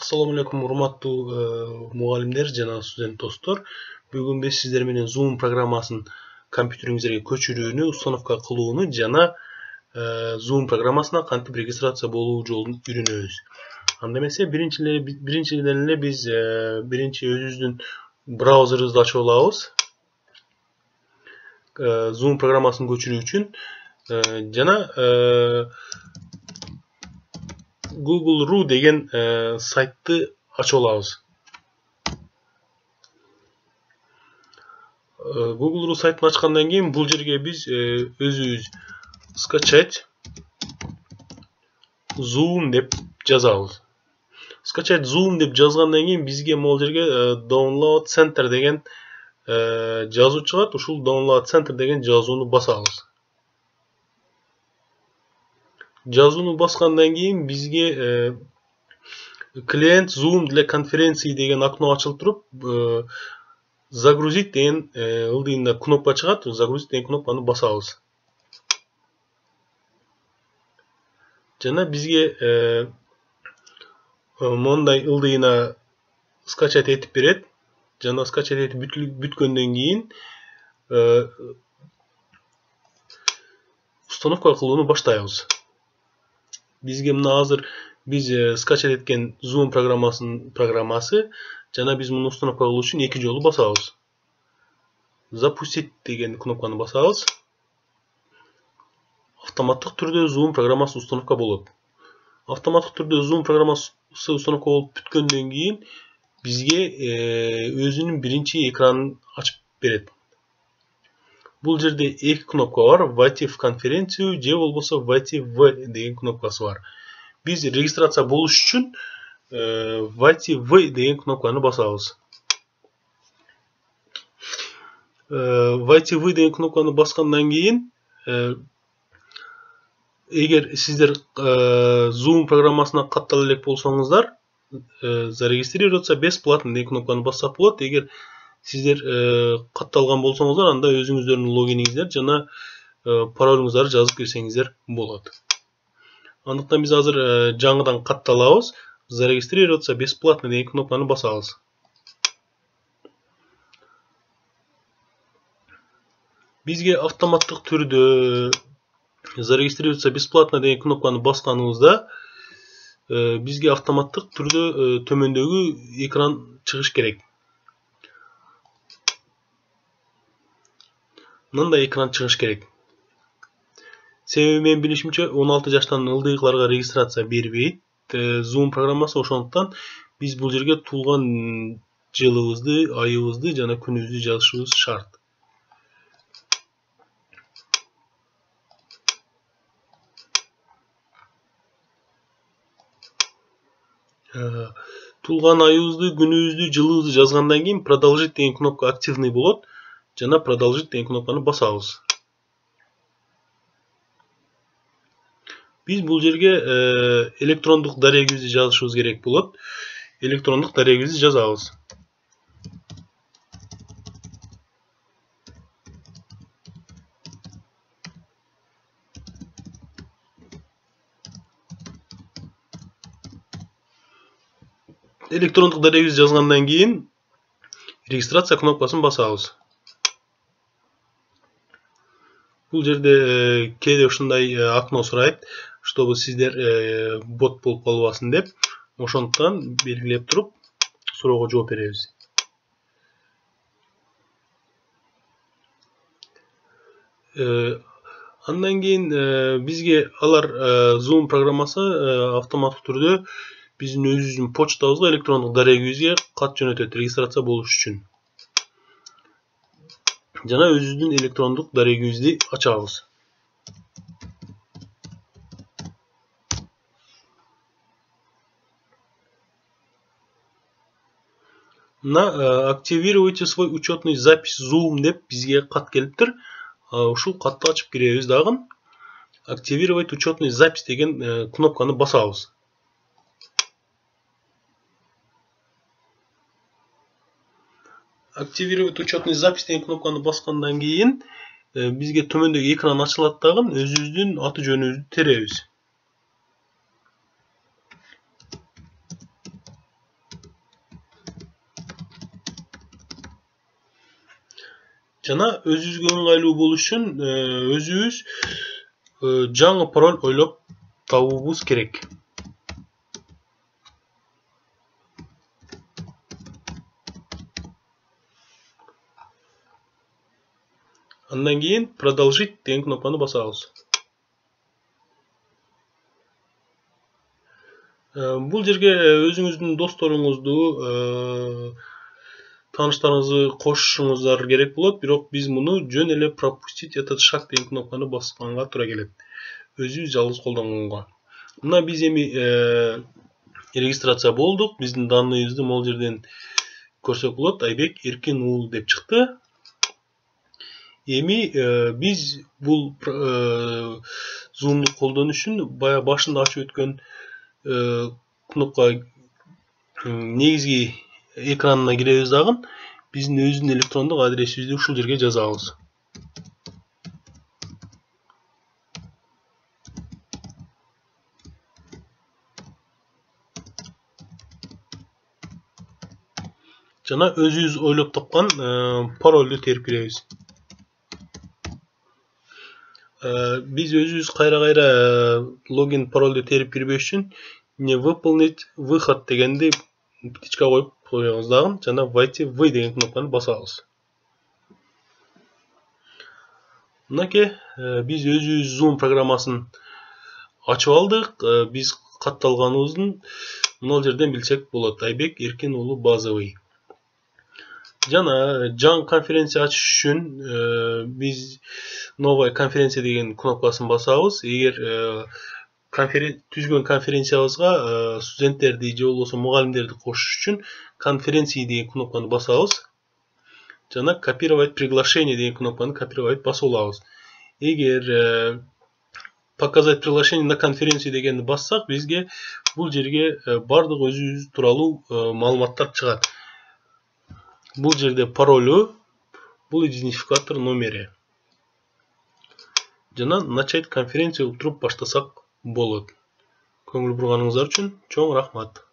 Assalamu alaikum урматтуу мугалимдер жана студент достор. Бүгүн биз сиздер менен Zoom программасын компьютериңиздерге көчүрүүнү, установка кылууну жана Zoom программасына кантип регистрация болуу жолун үйрөнөбүз. Анда эмесе биринчиден эле биз биринчи өзүбүздүн браузерибизди ачып алабыз. Zoom программасын көчүрүү үчүн жана Google.ru деген сайтты ачып алабыз. Google.ru сайтын ачкандан кийин бул жерге биз өзүбүз скачать Zoom деп жазабыз. Скачать Zoom деп жазгандан кийин бизге могул жерге Download Center деген жазуу чыгат. Ушул Download Center деген жазууну басабыз. Жазууну баскандан кийин бизге клиент Zoom для конференции деген окно ачылып туруп, загрузить деген ылдыйында кнопка чыгат. Загрузить деген кнопканы басабыз. Жана бизге мондай ылдыйына скачать этип берет. Жана скачать этип бүткөндөн кийин установка кылууну баштайбыз. Бизге мына азыр биз скачать эткен Zoom программасы жана биз муну установка кылуу үчүн эки жолу басабыз. Запустить деген кнопканы басабыз. Автоматтык түрдө Zoom программасы установка болот. Автоматтык түрдө Zoom программасы установка болуп бүткөндөн кийин бизге өзүнүн биринчи экранын ачып берет. Бул жерде эки кнопка бар. Войти в конференцию же болбосо войти в деген кнопкасы бар. Биз регистрация болуш үчүн войти в деген кнопканы басабыз. Войти в деген кнопканы баскандан кийин эгер сиздер Zoom программасына каттала элек болсоңуздар, зарегистрироваться бесплатно деген кнопканы бассак болот. Эгер сиздер катталган болсоңуздар, анда өзүңүздөрдүн логиниңиздер жана паролуңуздарды жазып кирсеңиздер болот. Андыктан биз азыр жаңыдан катталабыз. Зарегистрироваться бесплатно деген кнопканы басабыз. Бизге автоматтык түрдө зарегистрироваться бесплатно деген кнопканы басканыбызда бизге автоматтык түрдө төмөндөгү экран чыгыш керек. Мындай экран чыгыш керек. Себеби мен билишимче 16 жаштан ылдыйкыларга регистрация бербейт Zoom программасы, ошондуктан биз бул жерге туулган жылыбызды, айыбызды жана күнүбүздү жазышыбыз шарт. Туулган айыбызды, күнүбүздү, жылыбызды жазгандан кийин продолжить деген кнопка активный болот жана продолжить деген кнопканы басабыз. Биз бул жерге электрондук дарегибизди жазышыбыз керек болот. Электрондук дарегибизди жазабыз. Электрондук дарегибизди жазгандан кийин регистрация кнопкасын басабыз. Бул жерде кээде ушундай окно сурайт, чтобы сиздер бот болуп калбасын деп. Ошондуктан белгилеп туруп суроого жооп беребиз. Андан кийин бизге алар Zoom программасы автоматтык түрдө биздин өзүбүздүн почтабызга, электрондук дарегибизге кат жөнөтөт регистрация болуш үчүн. Жана өзүбүздүн электрондук дарегибизди ачабыз. Мына активируйте свой учетный запись Zoom деп бизге кат келиптир. Ушул катты ачып киребиз дагы. Активировать учетный запись деген кнопканы басабыз. Активировать учетный запись деген кнопканы баскандан кийин бизге төмөндөгү экран ачылат дагы, өзүбүздүн аты жөнүбүздү теребиз. Жана өзүбүзгө ыңгайлуу болуш үчүн өзүбүз жаңы пароль ойлоп табуубуз керек. Андан кийин продолжить деген кнопканы басабыз. Бул жерге өзүңүздүн досторуңузду, тааныштарыңызды кошушуңуздар керек болот, бирок биз муну жөн эле пропустить этот шаг деген кнопканы басканга туура келет. Өзүбүз жалгыз колдонгонго. Мына биз эми регистрация болдук. Биздин данныйыбызды могул жерден көрсөк болот. Айбек Эркин уулу деп чыкты. Эми биз бул зумду колдонуш үчүн бая башында ачып өткөн кнопка негизги экранына киребиз дагы. Биздин өзүнүн электрондук адресибизди ушул жерге жазабыз. Жана өзүбүз ойлоп тапкан паролду терип киребиз. Биз өзүбүз кайра логин паролду терип кирбеш үчүн не выполнить выход дегенди птичка коюп коебуз дагы. Жана войти в деген кнопканы басабыз. Мынакей биз өзүбүз Zoom программасын ачып алдык. Биз катталганыбыздын мына жерден билсек болот. Айбек Эркин уулу базовый. Жана жаңы конференция ачыш үчүн биз новая конференция деген кнопкасын басабыз. Эгер түзгөн конференциябызга студенттерди же болбосо мугалимдерди кошуш үчүн конференции деген кнопканы басабыз. Жана копировать приглашение деген кнопканы копировать басып алабыз. Эгер показать приглашение на конференцию дегенди бассак, бизге бул жерге бардык өзүбүз тууралуу маалыматтар чыгат. Бул жерде паролу, бул идентификатор номери. Жана начать конференцию туруп баштасак болот. Көңүл бурганыңыздар үчүн чоң рахмат.